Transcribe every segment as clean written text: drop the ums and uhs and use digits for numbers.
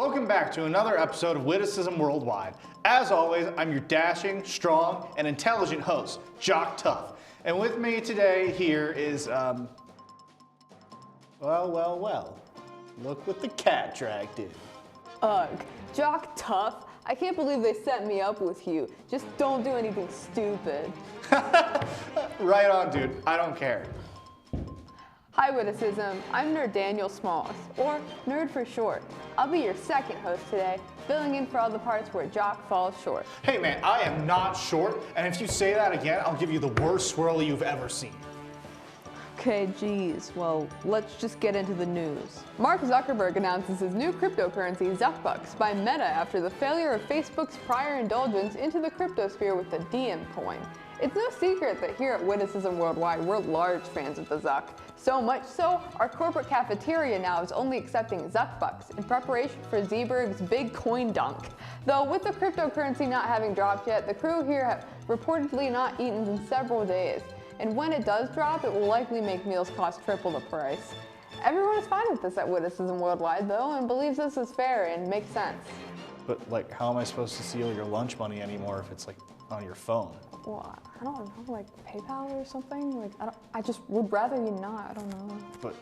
Welcome back to another episode of Witticism Worldwide. As always, I'm your dashing, strong, and intelligent host, Jock Tough. And with me today here is, well. Look what the cat dragged in. Ugh, Jock Tough, I can't believe they set me up with you. Just don't do anything stupid. Right on, dude. I don't care. Hi, Witticism. I'm Nerd Daniel Smalls, or Nerd for short. I'll be your second host today, filling in for all the parts where Jock falls short. Hey man, I am not short, and if you say that again, I'll give you the worst swirly you've ever seen. Okay, geez. Well, let's just get into the news. Mark Zuckerberg announces his new cryptocurrency, Zuckbucks, by Meta after the failure of Facebook's prior indulgence into the cryptosphere with the Diem coin. It's no secret that here at Witticism Worldwide, we're large fans of the Zuck. So much so, our corporate cafeteria now is only accepting Zuckbucks in preparation for Zeeberg's big coin dunk. Though with the cryptocurrency not having dropped yet, the crew here have reportedly not eaten in several days. And when it does drop, it will likely make meals cost triple the price. Everyone is fine with this at Witticism Worldwide though, and believes this is fair and makes sense. But like, how am I supposed to steal your lunch money anymore if it's like on your phone? Well, I don't know, like PayPal or something? Like, I just would rather you not, I don't know. But,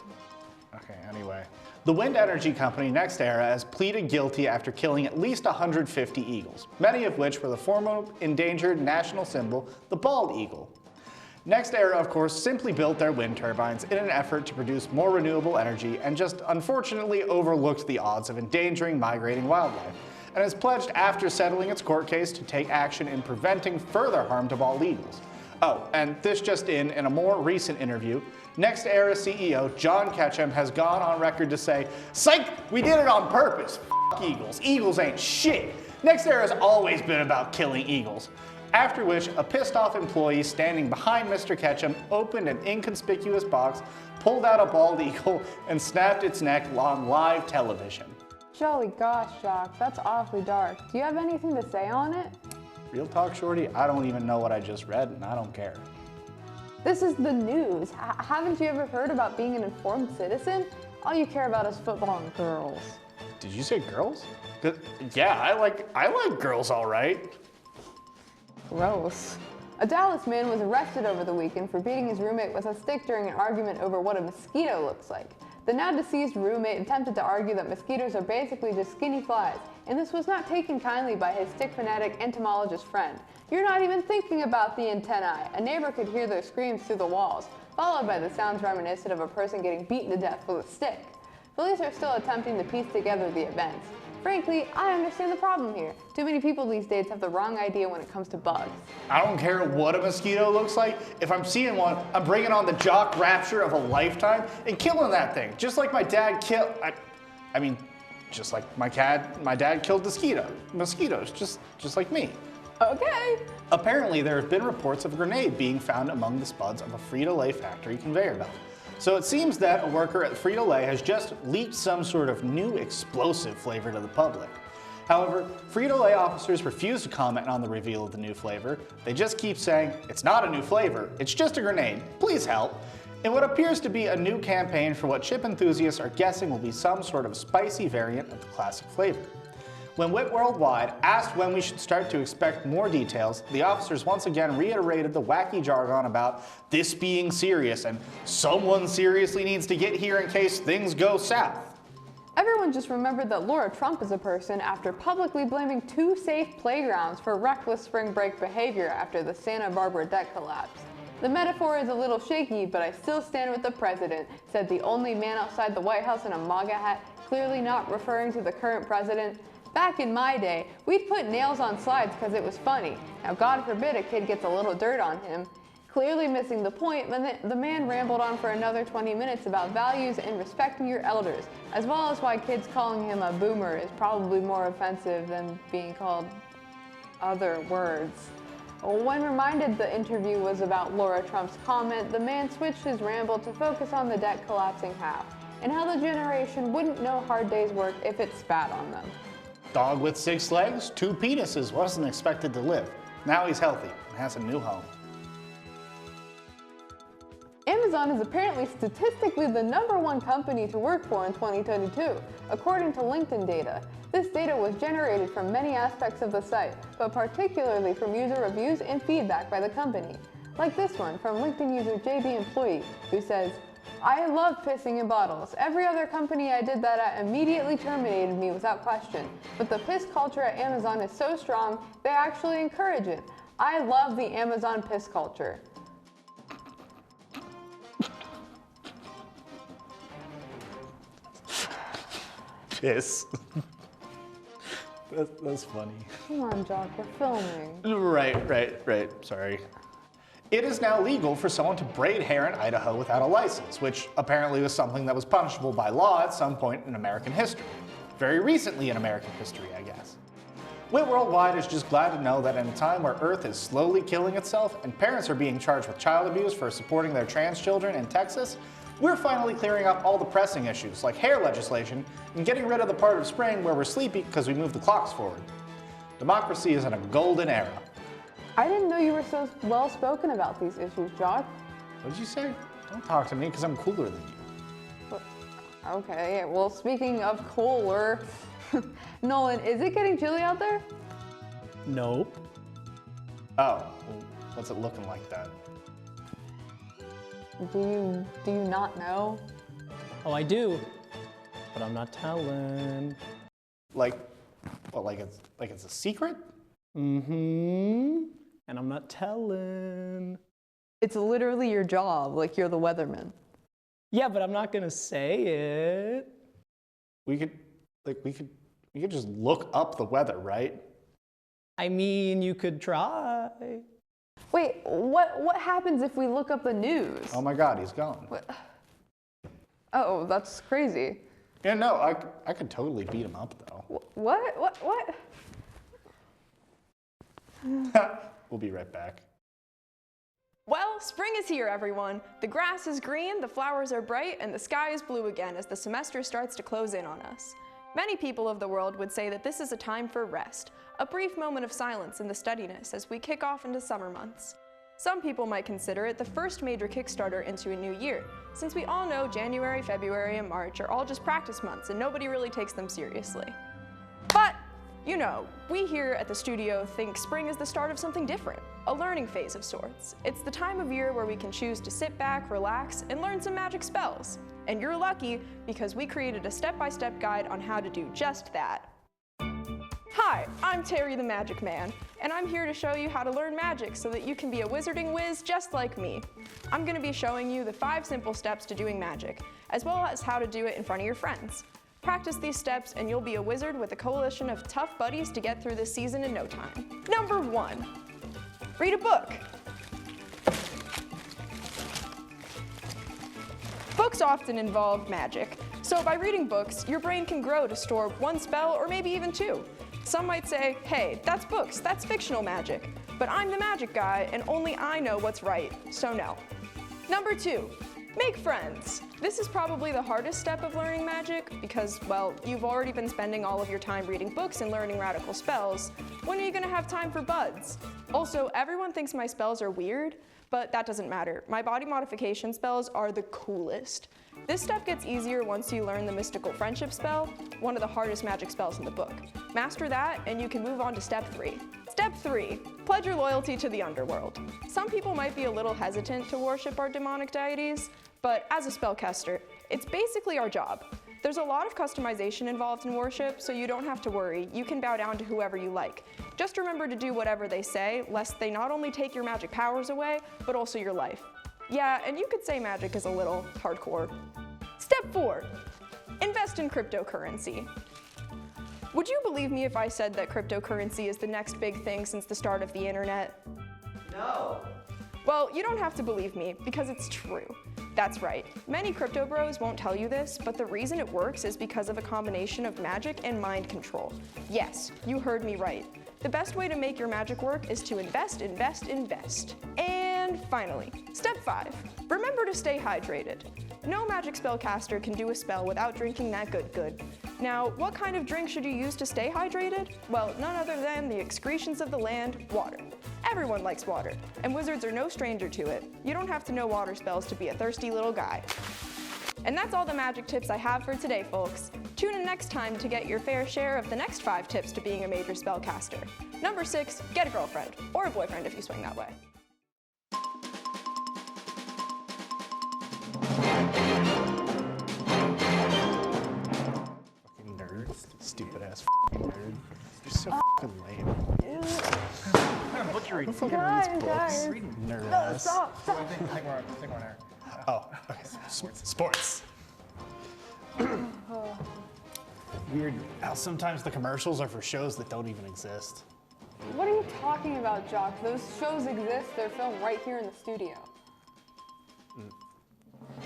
okay, anyway. The wind energy company NextEra has pleaded guilty after killing at least 150 eagles, many of which were the former endangered national symbol, the bald eagle. NextEra, of course, simply built their wind turbines in an effort to produce more renewable energy and just unfortunately overlooked the odds of endangering migrating wildlife, and has pledged after settling its court case to take action in preventing further harm to bald eagles. Oh, and this just in a more recent interview, NextEra CEO John Ketchum has gone on record to say, "Psych, we did it on purpose, f*** eagles. Eagles ain't shit. NextEra has always been about killing eagles." After which, a pissed off employee standing behind Mr. Ketchum opened an inconspicuous box, pulled out a bald eagle, and snapped its neck on live television. Jolly gosh, Jock, that's awfully dark. Do you have anything to say on it? Real talk, Shorty, I don't even know what I just read, and I don't care. This is the news. Haven't you ever heard about being an informed citizen? All you care about is football and girls. Did you say girls? Yeah, I like girls all right. Gross. A Dallas man was arrested over the weekend for beating his roommate with a stick during an argument over what a mosquito looks like. The now deceased roommate attempted to argue that mosquitoes are basically just skinny flies, and this was not taken kindly by his stick fanatic entomologist friend. "You're not even thinking about the antennae." A neighbor could hear their screams through the walls, followed by the sounds reminiscent of a person getting beaten to death with a stick. Police are still attempting to piece together the events. Frankly, I understand the problem here. Too many people these days have the wrong idea when it comes to bugs. I don't care what a mosquito looks like. If I'm seeing one, I'm bringing on the jock rapture of a lifetime and killing that thing. Just like my dad killed, just like my dad killed mosquitoes, just like me. Okay. Apparently, there have been reports of a grenade being found among the spuds of a Frito-Lay factory conveyor belt. So it seems that a worker at Frito-Lay has just leaked some sort of new explosive flavor to the public. However, Frito-Lay officers refuse to comment on the reveal of the new flavor. They just keep saying, "It's not a new flavor, it's just a grenade, please help," in what appears to be a new campaign for what chip enthusiasts are guessing will be some sort of spicy variant of the classic flavor. When Wit Worldwide asked when we should start to expect more details, the officers once again reiterated the wacky jargon about this being serious and someone seriously needs to get here in case things go south. Everyone just remembered that Laura Trump is a person after publicly blaming 2 safe playgrounds for reckless spring break behavior after the Santa Barbara debt collapse. "The metaphor is a little shaky, but I still stand with the president," said the only man outside the White House in a MAGA hat, clearly not referring to the current president. "Back in my day, we'd put nails on slides because it was funny. Now, God forbid a kid gets a little dirt on him." Clearly missing the point, the man rambled on for another 20 minutes about values and respecting your elders, as well as why kids calling him a boomer is probably more offensive than being called other words. When reminded the interview was about Laura Trump's comment, the man switched his ramble to focus on the debt collapsing half, and how the generation wouldn't know hard days work if it spat on them. Dog with 6 legs, 2 penises, wasn't expected to live. Now he's healthy and has a new home. Amazon is apparently statistically the #1 company to work for in 2022, according to LinkedIn data. This data was generated from many aspects of the site, but particularly from user reviews and feedback by the company. Like this one from LinkedIn user JB Employee, who says, "I love pissing in bottles. Every other company I did that at immediately terminated me without question. But the piss culture at Amazon is so strong, they actually encourage it. I love the Amazon piss culture." Piss. That's funny. Come on, Jock, we're filming. Right. Sorry. It is now legal for someone to braid hair in Idaho without a license, which apparently was something that was punishable by law at some point in American history. Very recently in American history, I guess. Wit Worldwide is just glad to know that in a time where Earth is slowly killing itself and parents are being charged with child abuse for supporting their trans children in Texas, we're finally clearing up all the pressing issues like hair legislation and getting rid of the part of spring where we're sleepy because we moved the clocks forward. Democracy is in a golden era. I didn't know you were so well spoken about these issues, Jock. What did you say? Don't talk to me because I'm cooler than you. Okay, well, speaking of cooler, Nolan, is it getting chilly out there? Nope. Oh, well, what's it looking like then? Do you not know? Oh, I do, but I'm not telling. Like it's a secret? Mm-hmm. And I'm not telling. It's literally your job, like you're the weatherman. Yeah, but I'm not gonna say it. We could just look up the weather, right? I mean, you could try. Wait, what happens if we look up the news? Oh my God, he's gone. What? Oh, that's crazy. Yeah, no, I could totally beat him up though. What? We'll be right back. Well, spring is here, everyone. The grass is green, the flowers are bright, and the sky is blue again as the semester starts to close in on us. Many people of the world would say that this is a time for rest, a brief moment of silence in the steadiness as we kick off into summer months. Some people might consider it the first major Kickstarter into a new year, since we all know January, February, and March are all just practice months and nobody really takes them seriously. But, you know, we here at the studio think spring is the start of something different, a learning phase of sorts. It's the time of year where we can choose to sit back, relax, and learn some magic spells. And you're lucky because we created a step-by-step guide on how to do just that. Hi, I'm Terry the Magic Man, and I'm here to show you how to learn magic so that you can be a wizarding whiz just like me. I'm going to be showing you the 5 simple steps to doing magic, as well as how to do it in front of your friends. Practice these steps and you'll be a wizard with a coalition of tough buddies to get through this season in no time. Number 1, read a book. Books often involve magic, so by reading books, your brain can grow to store 1 spell or maybe even 2. Some might say, hey, that's books, that's fictional magic. But I'm the magic guy and only I know what's right, so no. Number 2, make friends. This is probably the hardest step of learning magic because, well, you've already been spending all of your time reading books and learning radical spells. When are you gonna have time for buds? Also, everyone thinks my spells are weird, but that doesn't matter. My body modification spells are the coolest. This step gets easier once you learn the mystical friendship spell, one of the hardest magic spells in the book. Master that and you can move on to step 3. Step 3, pledge your loyalty to the underworld. Some people might be a little hesitant to worship our demonic deities, but as a spellcaster, it's basically our job. There's a lot of customization involved in worship, so you don't have to worry. You can bow down to whoever you like. Just remember to do whatever they say, lest they not only take your magic powers away, but also your life. Yeah, and you could say magic is a little hardcore. Step 4, invest in cryptocurrency. Would you believe me if I said that cryptocurrency is the next big thing since the start of the internet? No. Well, you don't have to believe me, because it's true. That's right. Many crypto bros won't tell you this, but the reason it works is because of a combination of magic and mind control. Yes, you heard me right. The best way to make your magic work is to invest, invest, invest. And finally, step 5, remember to stay hydrated. No magic spellcaster can do a spell without drinking that good. Now, what kind of drink should you use to stay hydrated? Well, none other than the excretions of the land, water. Everyone likes water, and wizards are no stranger to it. You don't have to know water spells to be a thirsty little guy. And that's all the magic tips I have for today, folks. Tune in next time to get your fair share of the next 5 tips to being a major spellcaster. Number 6, get a girlfriend, or a boyfriend if you swing that way. Fucking nerd. Stupid ass fucking nerd. You're so fucking lame. What you reading? Who fucking reads books? Guys. Nerd No, ass. stop. I think we're on air. Oh, okay. Sports. Weird how sometimes the commercials are for shows that don't even exist. What are you talking about, Jock? Those shows exist. They're filmed right here in the studio.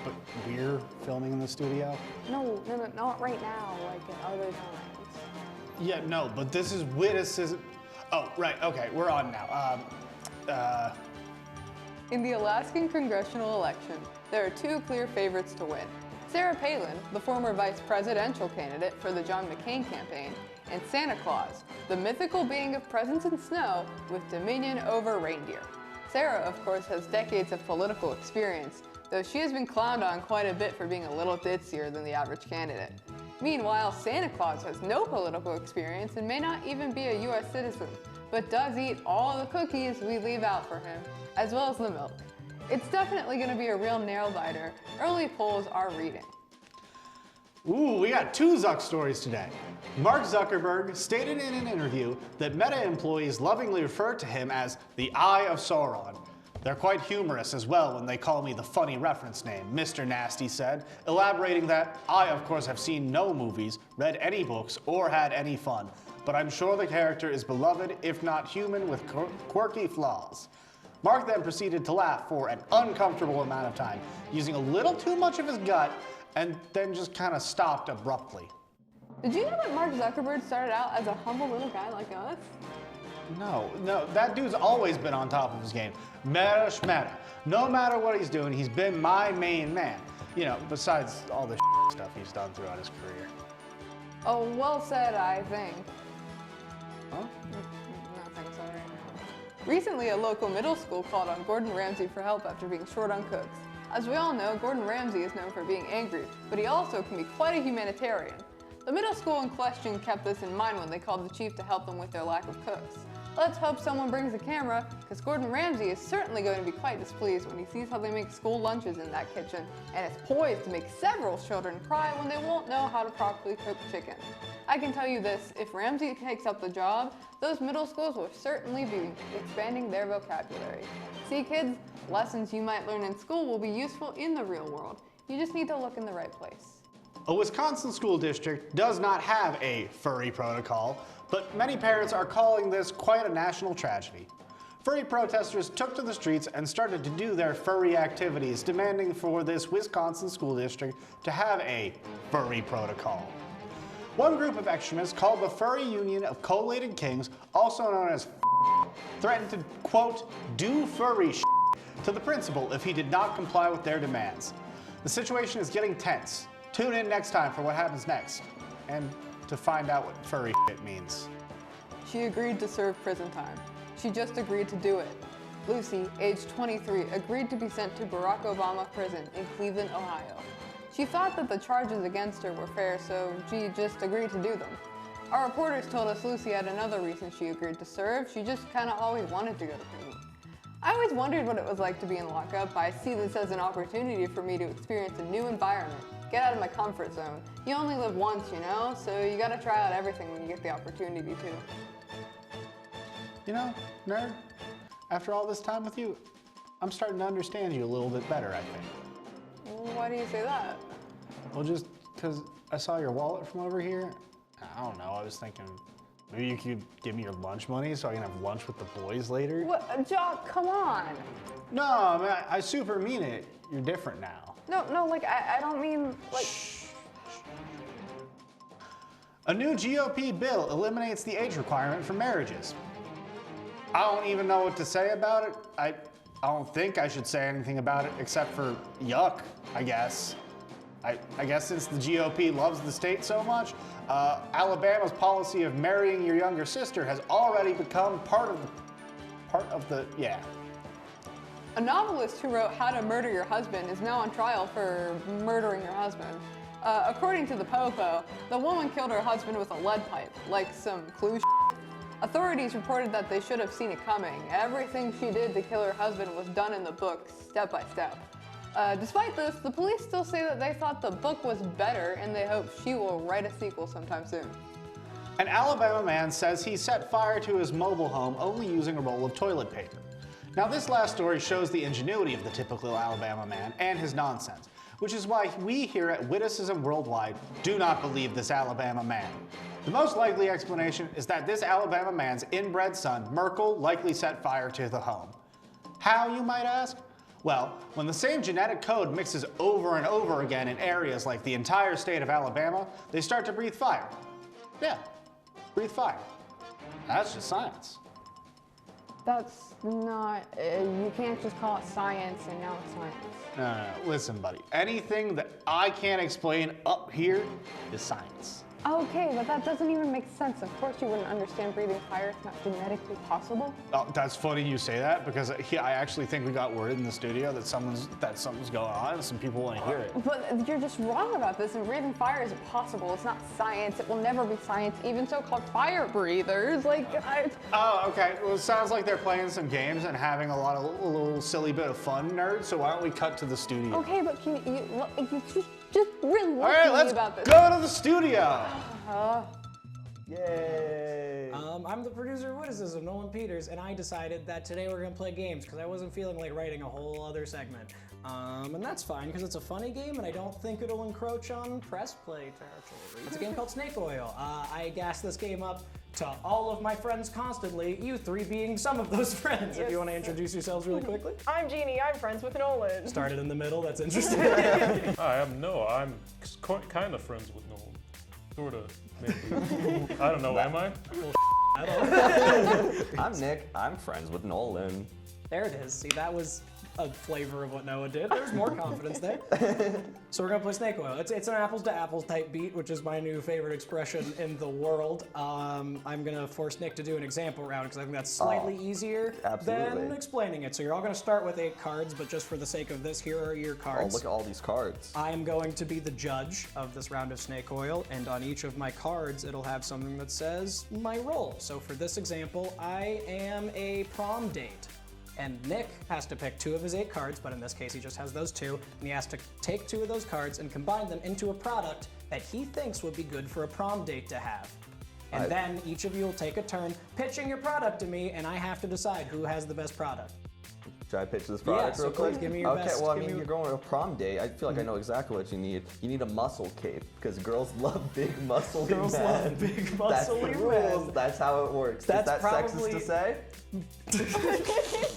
But we're filming in the studio? No, not right now, like at other times. Yeah, no, but this is Witticism. Oh, right, okay, we're on now. In the Alaskan congressional election, there are 2 clear favorites to win. Sarah Palin, the former vice presidential candidate for the John McCain campaign, and Santa Claus, the mythical being of presents and snow with dominion over reindeer. Sarah, of course, has decades of political experience, though she has been clowned on quite a bit for being a little ditzier than the average candidate. Meanwhile, Santa Claus has no political experience and may not even be a US citizen, but does eat all the cookies we leave out for him, as well as the milk. It's definitely going to be a real nail-biter. Early polls are reading. Ooh, we got 2 Zuck stories today. Mark Zuckerberg stated in an interview that Meta employees lovingly refer to him as the Eye of Sauron. They're quite humorous as well when they call me the funny reference name, Mr. Nasty said, elaborating that I, of course, have seen no movies, read any books, or had any fun, but I'm sure the character is beloved, if not human, with quirky flaws. Mark then proceeded to laugh for an uncomfortable amount of time, using a little too much of his gut, and then just kind of stopped abruptly. Did you know that Mark Zuckerberg started out as a humble little guy like us? No, that dude's always been on top of his game. Meta schmeta. No matter what he's doing, he's been my main man. You know, besides all the stuff he's done throughout his career. Oh, well said, I think. Huh? Nothing, sorry. Recently, a local middle school called on Gordon Ramsay for help after being short on cooks. As we all know, Gordon Ramsay is known for being angry, but he also can be quite a humanitarian. The middle school in question kept this in mind when they called the chief to help them with their lack of cooks. Let's hope someone brings a camera, because Gordon Ramsay is certainly going to be quite displeased when he sees how they make school lunches in that kitchen, and is poised to make several children cry when they won't know how to properly cook chicken. I can tell you this, if Ramsay takes up the job, those middle schools will certainly be expanding their vocabulary. See kids, lessons you might learn in school will be useful in the real world. You just need to look in the right place. A Wisconsin school district does not have a furry protocol, but many parents are calling this quite a national tragedy. Furry protesters took to the streets and started to do their furry activities, demanding for this Wisconsin school district to have a furry protocol. One group of extremists called the Furry Union of Collated Kings, also known as threatened to, quote, do furry to the principal if he did not comply with their demands. The situation is getting tense. Tune in next time for what happens next, and to find out what furry means. She agreed to serve prison time. She just agreed to do it. Lucy, age 23, agreed to be sent to Barack Obama prison in Cleveland, Ohio. She thought that the charges against her were fair, so she just agreed to do them. Our reporters told us Lucy had another reason she agreed to serve. She just kind of always wanted to go to prison. I always wondered what it was like to be in lockup. I see this as an opportunity for me to experience a new environment, get out of my comfort zone. You only live once, you know, so you gotta try out everything when you get the opportunity to. You know, nerd, after all this time with you, I'm starting to understand you a little bit better, I think. Why do you say that? Well, just because I saw your wallet from over here, I don't know, I was thinking maybe you could give me your lunch money so I can have lunch with the boys later. What, Jock, come on. No, I mean, I super mean it. You're different now. No, like, I don't mean, like... A new GOP bill eliminates the age requirement for marriages. I don't even know what to say about it. I don't think I should say anything about it except for yuck, I guess. I guess since the GOP loves the state so much, Alabama's policy of marrying your younger sister has already become part of the, yeah. A novelist who wrote How to Murder Your Husband is now on trial for murdering her husband. According to the Popo, the woman killed her husband with a lead pipe, like some clue shit. Authorities reported that they should have seen it coming. Everything she did to kill her husband was done in the book, step by step. Despite this, the police still say that they thought the book was better and they hope she will write a sequel sometime soon. An Alabama man says he set fire to his mobile home only using a roll of toilet paper. Now this last story shows the ingenuity of the typical Alabama man and his nonsense, which is why we here at Witticism Worldwide do not believe this Alabama man. The most likely explanation is that this Alabama man's inbred son, Merkel, likely set fire to the home. How, you might ask? Well, when the same genetic code mixes over and over again in areas like the entire state of Alabama, they start to breathe fire. Yeah, breathe fire. That's just science. That's not, you can't just call it science and now it's science. No, listen, buddy. Anything that I can't explain up here is science. Okay, but that doesn't even make sense. Of course you wouldn't understand breathing fire. It's not genetically possible. Oh, that's funny you say that because I actually think we got word in the studio that something's going on and some people want to hear it. But you're just wrong about this, and breathing fire is impossible. It's not science. It will never be science. Even so-called fire breathers, Oh, okay. Well, it sounds like they're playing some games and having a little silly bit of fun, nerd. So why don't we cut to the studio? Okay, but you just really All right, let's about this. go to the studio. Yay! I'm the producer of Witticism, Nolan Peters, and I decided that today we're gonna play games because I wasn't feeling like writing a whole other segment. And that's fine because it's a funny game and I don't think it'll encroach on press play territory. It's a game called Snake Oil. I gas this game up to all of my friends constantly, you three being some of those friends. If you want to introduce yourselves really quickly. I'm Jeannie, I'm friends with Nolan. Started in the middle, that's interesting. Hi, I'm Noah. I'm kind of friends with Nolan. Sort of, maybe. I don't know, am I? I'm Nick. I'm friends with Nolan. There it is. See, that was a flavor of what Noah did. There's more confidence there. So we're gonna play Snake Oil. It's an apples to apples type beat, which is my new favorite expression in the world. I'm gonna force Nick to do an example round because I think that's slightly easier than explaining it. So you're all gonna start with 8 cards, but just for the sake of this, here are your cards. Oh, look at all these cards. I am going to be the judge of this round of Snake Oil, and on each of my cards, it'll have something that says my role. So for this example, I am a prom date. And Nick has to pick 2 of his 8 cards, but in this case he just has those 2, and he has to take 2 of those cards and combine them into a product that he thinks would be good for a prom date to have. And then each of you will take a turn pitching your product to me, and I have to decide who has the best product. Should I pitch this product real quick? Please give me your best. Okay, well, I mean, you're going to a prom date. I feel like I know exactly what you need. You need a muscle cape, because girls love big muscly men. Girls love big muscly That's the rules. men. That's how it works. That's Is that probably- sexist to say?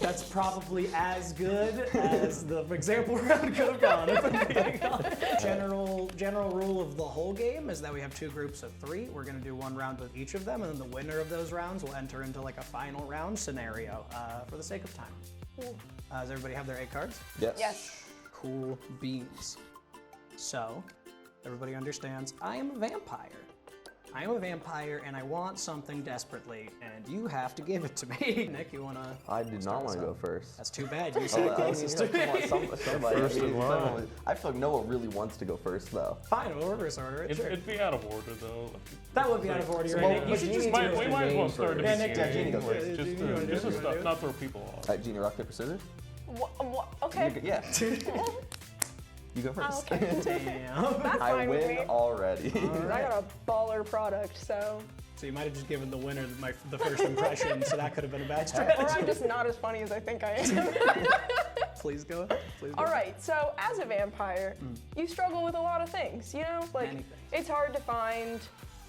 That's probably as good as the example round could have gone, if I'm being honest. General rule of the whole game is that we have 2 groups of 3. We're gonna do 1 round with each of them, and then the winner of those rounds will enter into like a final round scenario for the sake of time. Does everybody have their 8 cards? Yes. Yes. Cool beans. So, everybody understands, I am a vampire. I am a vampire and I want something desperately, and you have to give it to me. Nick, you wanna? I did not want to go first. That's too bad. You said closest to Come on, me. somebody. First in line. I feel like Noah really wants to go first, though. Fine, we'll reverse order it. Sure. It'd be out of order, though. That would be out of order. You're Well, right. We You should should just just we might as well start first. at Yeah, the Nick, beginning. Genie, go first. Just to stuff, not throw people off. Genie, rock, paper, scissors? Okay. Yeah. You go first. Okay. Damn. That's I fine with win me. already. I got a baller product, so. So you might have just given the winner the first impression, so that could have been a bad strategy. Or I'm just not as funny as I think I am. Please go ahead. Please go All ahead. right, so as a vampire, you struggle with a lot of things, you know? Like, Many things. it's hard to find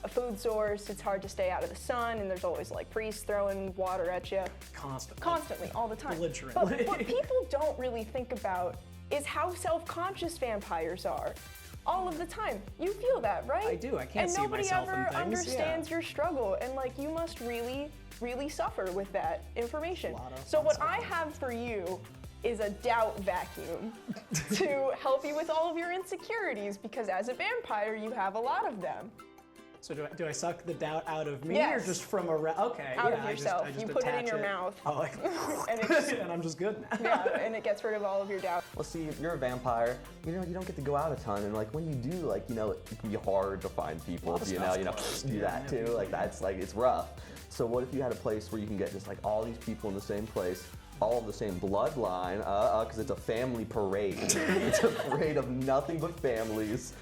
a food source, it's hard to stay out of the sun, and there's always like priests throwing water at you. Constantly, all the time. Belligerently. But what people don't really think about is how self-conscious vampires are. All of the time. You feel that, right? I do. I can't and see myself in nobody ever things, understands your struggle, and like you must really, really suffer with that information. A lot of So what fun I have for you is a doubt vacuum to help you with all of your insecurities, because as a vampire, you have a lot of them. So do I suck the doubt out of me Yes. or just from around? Okay, Out yeah, of yourself. I just You put it in attach your mouth. Oh, like, And it just, and I'm just good now. yeah, and it gets rid of all of your doubt. Well, see, if you're a vampire, you don't get to go out a ton, and like when you do, like it can be hard to find people, of do stuff's closed. that too. Like that's like it's rough. So what if you had a place where you can get just like all these people in the same place, all of the same bloodline, because it's a family parade. It's a parade of nothing but families.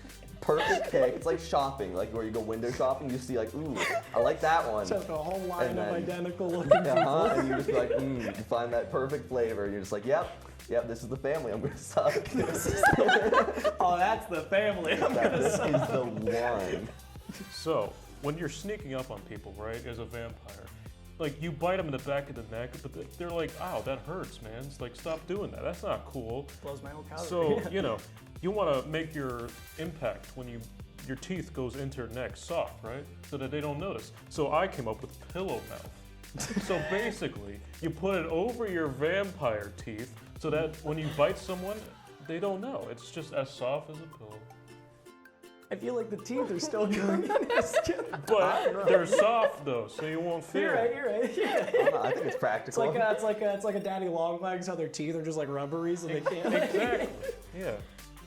Perfect pick. It's like shopping, like where you go window shopping, you see like, ooh, I like that one. So the whole line And of then- identical looking people. And you just be like, you find that perfect flavor. You're just like, yep, this is the family I'm gonna suck. Oh, that's the family. This is the one. So, when you're sneaking up on people, right, as a vampire, like you bite them in the back of the neck, but they're like, ow, that hurts, man. It's like, stop doing that. That's not cool. Blows my whole calorie. So, you want to make your impact when your teeth goes into their neck soft, right? So that they don't notice. So I came up with pillow mouth. So basically, you put it over your vampire teeth so that when you bite someone, they don't know. It's just as soft as a pillow. I feel like the teeth are still going in his skin. But they're soft though, so you won't feel You're it. right. Yeah. I don't know, I think it's practical. It's like a daddy long legs, how their teeth are just like rubbery, so they can't. Exactly. Yeah.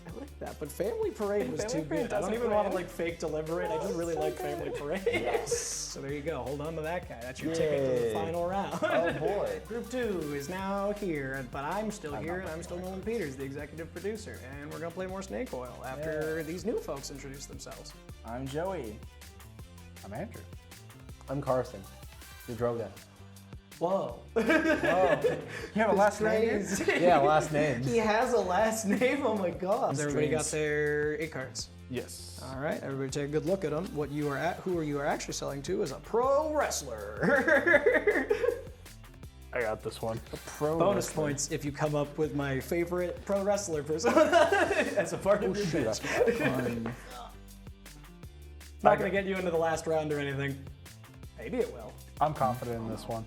I like that, but Family Parade was Family too Parade good. I don't doesn't even want to win. like fake deliver it. I just really like Family Parade. Yes. So there you go. Hold on to that guy. That's your ticket to the Yay. final round. Oh boy. Group 2 is now here, but I'm still here, and I'm still Nolan Peters, the executive producer, and we're gonna play more Snake Oil after these new folks introduce themselves. I'm Joey. I'm Andrew. I'm Carson. The Droga. Whoa. You have a last name? Yeah, last name. He has a last name. Oh my God. Has everybody got Strange. their 8 cards? Yes. All right, everybody take a good look at them. What you are at, who you are actually selling to is a pro wrestler. I got this one. Pro Bonus wrestler. points if you come up with my favorite pro wrestler persona as a part of your Shoot, pitch. that's fun. Not gonna get you into the last round or anything. Maybe it will. I'm confident in this one.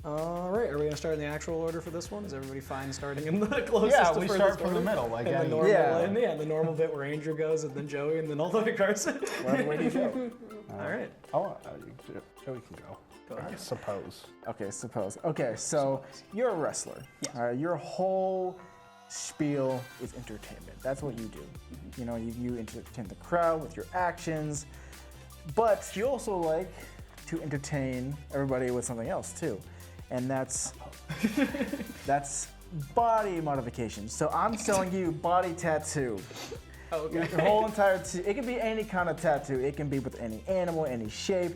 All right, are we gonna start in the actual order for this one? Is everybody fine starting in the closest Yeah, to we furthest start from the order? middle, like and the any- normal, Yeah. and the normal bit where Andrew goes, and then Joey, and then all the way to Carson. Where do you go? All right. Joey can go. Go ahead. I suppose. Okay, suppose. Okay, so you're a wrestler. Yes. All right, your whole spiel is entertainment. That's what you do. You know, you entertain the crowd with your actions, but you also like to entertain everybody with something else too, and that's body modification. So I'm selling you body tattoo. Okay. Your whole entire, it can be any kind of tattoo. It can be with any animal, any shape,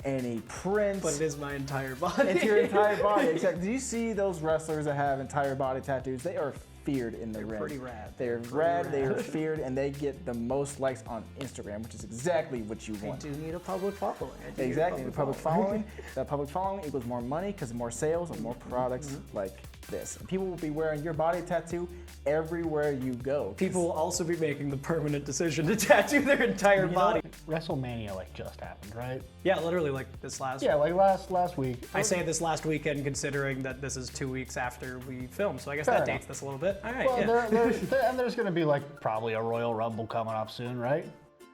any print. But it is my entire body. It's your entire body. Exactly. Do you see those wrestlers that have entire body tattoos? They are feared in the ring. pretty rad. They're Pretty rad, they are rad. feared, and they get the most likes on Instagram, which is exactly what you I want. do need a public following. I do need a Exactly, the public following. That public following equals more money because more sales and more products like this. And people will be wearing your body tattoo everywhere you go. People will also be making the permanent decision to tattoo their entire body. WrestleMania just happened, right? Yeah, literally like this last. Yeah, like last week. I say this last weekend, considering that this is 2 weeks after we filmed, so I guess Fair that enough. dates this a little bit. All right, Well, yeah. there's going to be like probably a Royal Rumble coming up soon, right?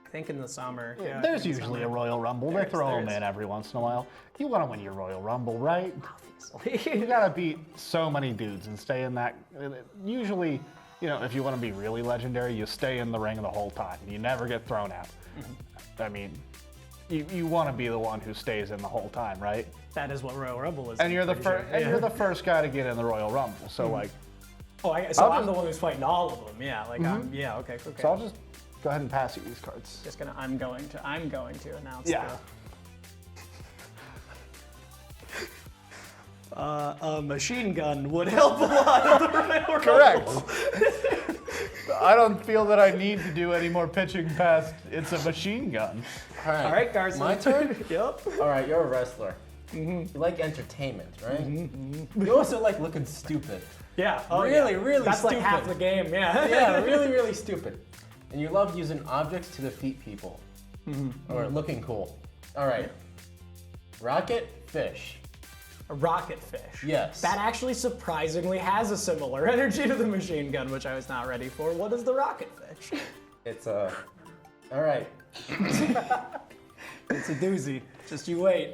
I think in the summer. Yeah, I There's think in the usually a summer. Royal Rumble. There They is, throw there them is. in every once in a while. You want to win your Royal Rumble, right? You Obviously. got to beat so many dudes and stay in that. Usually, you know, if you want to be really legendary, you stay in the ring the whole time. You never get thrown out. I mean, you want to be the one who stays in the whole time, right? That is what Royal Rumble is. And you're the pretty first. sure. And Yeah. you're the first guy to get in the Royal Rumble. So like, Oh, I'm the one who's fighting all of them. Yeah, like yeah, okay. so I'll just go ahead and pass you these cards. Just gonna. I'm going to announce. Yeah. A machine gun would help a lot of the Royal Correct. Rumble. I don't feel that I need to do any more pitching past it's a machine gun. All right. All right, Carson. My turn? Yep. All right, you're a wrestler. You like entertainment, right? You also like looking stupid. Yeah. Oh, Really, yeah. really That's like half the stupid. game. Yeah. Yeah, really, really stupid. And you love using objects to defeat people. Or looking cool. All right. Rocket, fish. A rocket fish. Yes. That actually surprisingly has a similar energy to the machine gun, which I was not ready for. What is the rocket fish? It's a. All right. It's a doozy. Just you wait.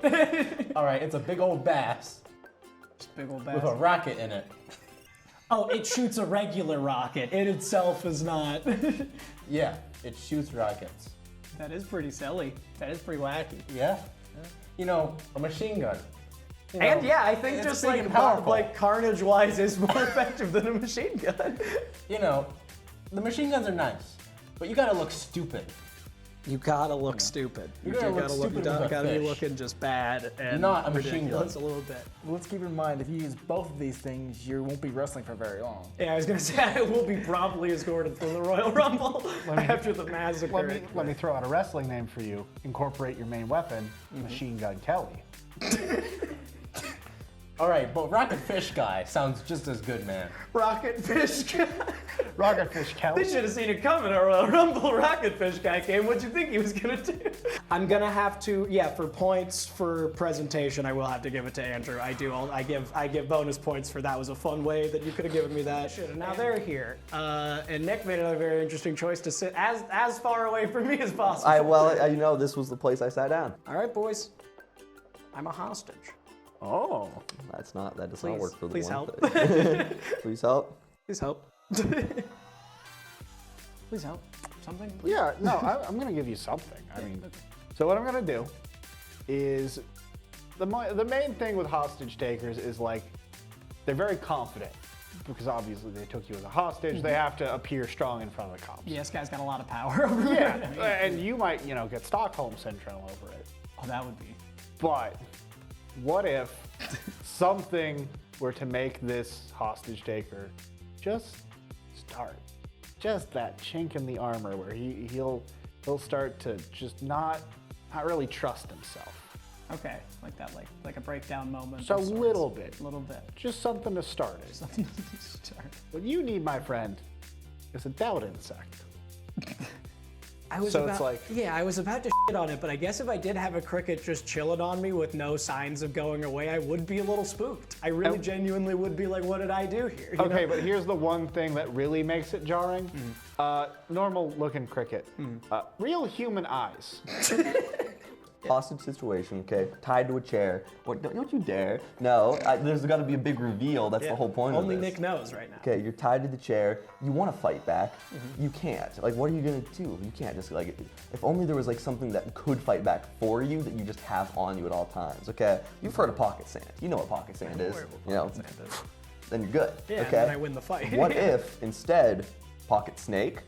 All right, it's a big old bass Just big old bass. with a rocket in it. Oh, it shoots a regular rocket. It itself is not. Yeah, it shoots rockets. That is pretty silly. That is pretty wacky. Yeah. You know, a machine gun. You know, And yeah, I think it's just big like and powerful. carnage-wise is more effective than a machine gun. You know, the machine guns are nice, but you gotta look stupid. You gotta look stupid. You gotta look stupid with a gotta be fish. looking just bad and Not a machine ridiculous gun. a little bit. Let's keep in mind, if you use both of these things, you won't be wrestling for very long. Yeah, I was gonna say I will be promptly escorted from the Royal Rumble after the massacre. Let me throw out a wrestling name for you. Incorporate your main weapon, Machine Gun Kelly. All right, but Rocket Fish Guy sounds just as good, man. Rocket Fish Guy. Rocket Fish Kelly. They should have seen it coming. Our Royal Rumble Rocket Fish Guy came. What'd you think he was gonna do? I'm gonna have to, yeah, for points for presentation, I will have to give it to Andrew. I do. I give bonus points for that was a fun way that you could have given me that. Shit. And now they're here, and Nick made another very interesting choice to sit as far away from me as possible. You know, this was the place I sat down. All right, boys. I'm a hostage. Oh. That does not Please, work for the please one help. thing. Please help. Please help. Please help. Something? Please. Yeah, no, I'm going to give you something. I mean, so what I'm going to do is the main thing with hostage takers is like they're very confident because obviously they took you as a hostage. They have to appear strong in front of the cops. Yeah, this guy's got a lot of power over Yeah, it. and you might, get Stockholm syndrome over it. Oh, that would be. But what if something were to make this hostage taker just start? Just that chink in the armor where he'll start to just not really trust himself. Okay, like that, like a breakdown moment. So a of sorts. little bit. A little bit. Just something to start it. Something to start. What you need, my friend, is a doubt insect. I was So about, it's like- yeah, I was about to shit on it, but I guess if I did have a cricket just chilling on me with no signs of going away, I would be a little spooked. I really genuinely would be like, what did I do here? You Okay, know? but here's the one thing that really makes it jarring. Normal looking cricket. Real human eyes. Hostage situation, okay, tied to a chair. What, don't you dare. No, there's got to be a big reveal. That's the whole point Only of this. Nick knows right now. Okay, you're tied to the chair. You want to fight back. You can't. Like, what are you going to do? You can't just, like, if only there was, like, something that could fight back for you that you just have on you at all times, okay? You've heard of pocket sand. You know what pocket sand is. You know, then you're good, Yeah, okay? and then I win the fight. What if, instead, pocket snake?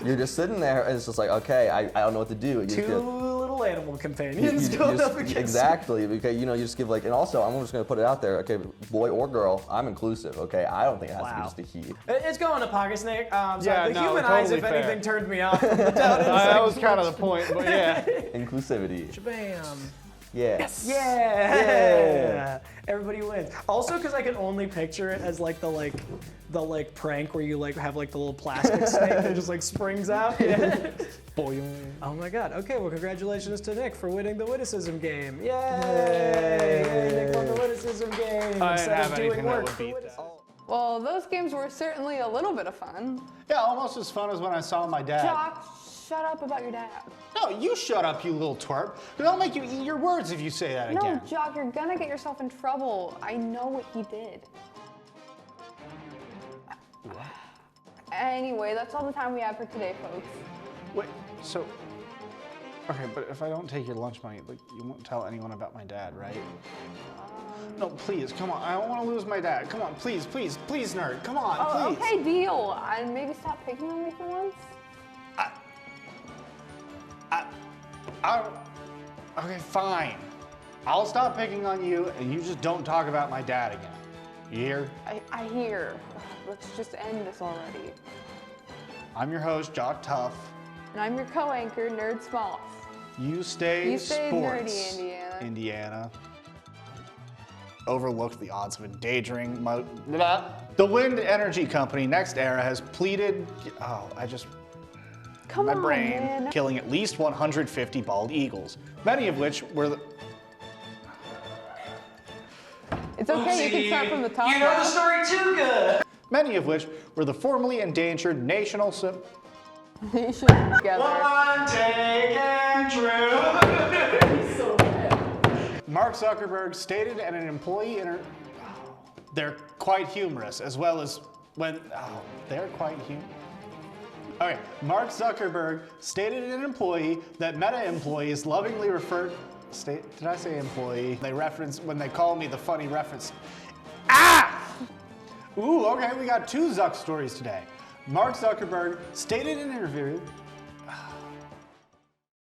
You're just sitting there and it's just like, okay, I don't know what to do. You just Two give- little animal you companions going just- up against exactly. Okay, you just give like, and also I'm just gonna put it out there. Okay, boy or girl, I'm inclusive. Okay, I don't think it has to be Wow. just a he. It's going to pocket snake. Yeah, The no, human eyes, totally if fair. anything, turned me off. From the doubt That was insect. kind of the point, but yeah. Inclusivity. Bam. Yes. Yeah. Yeah. Everybody wins. Also, because I can only picture it as like the prank where you like have like the little plastic snake that just like springs out. Yeah. Oh my God. Okay. Well, congratulations to Nick for winning the Witticism game. Yay! Yay, Nick won the Witticism game. I didn't instead have of doing anything that work would for beat Witticism. that. Well, those games were certainly a little bit of fun. Yeah, almost as fun as when I saw my dad. Jock, shut up about your dad. No, you shut up, you little twerp. Because I'll make you eat your words if you say that No, again. Jock, you're gonna get yourself in trouble. I know what he did. Anyway, that's all the time we have for today, folks. Wait, so... Okay, but if I don't take your lunch money, like, you won't tell anyone about my dad, right? No, please, come on. I don't want to lose my dad. Come on, please, please, please, nerd. Come on, Oh, please. okay, deal. And maybe stop picking on me for once. Okay, fine. I'll stop picking on you, and you just don't talk about my dad again. You hear? I hear. Let's just end this already. I'm your host, Jock Tough. And I'm your co-anchor, Nerd Smalls. You stay sports. nerdy, Indiana. Indiana. Overlooked the odds of endangering my... Blah. The wind energy company, Next Era, has pleaded... Oh, Come my on, brain, man. killing at least 150 bald eagles, many of which were the... It's okay, you can start from the top. You know the story too good. Many of which were the formerly endangered national They should be together. One take Andrew. Mark Zuckerberg stated at an employee they're quite humorous, as well as when they're quite humorous. Okay, Mark Zuckerberg stated at an employee that Meta employees lovingly refer. Did I say employee? They reference when they call me the funny reference. Ooh, okay, we got two Zuck stories today. Mark Zuckerberg stated in an interview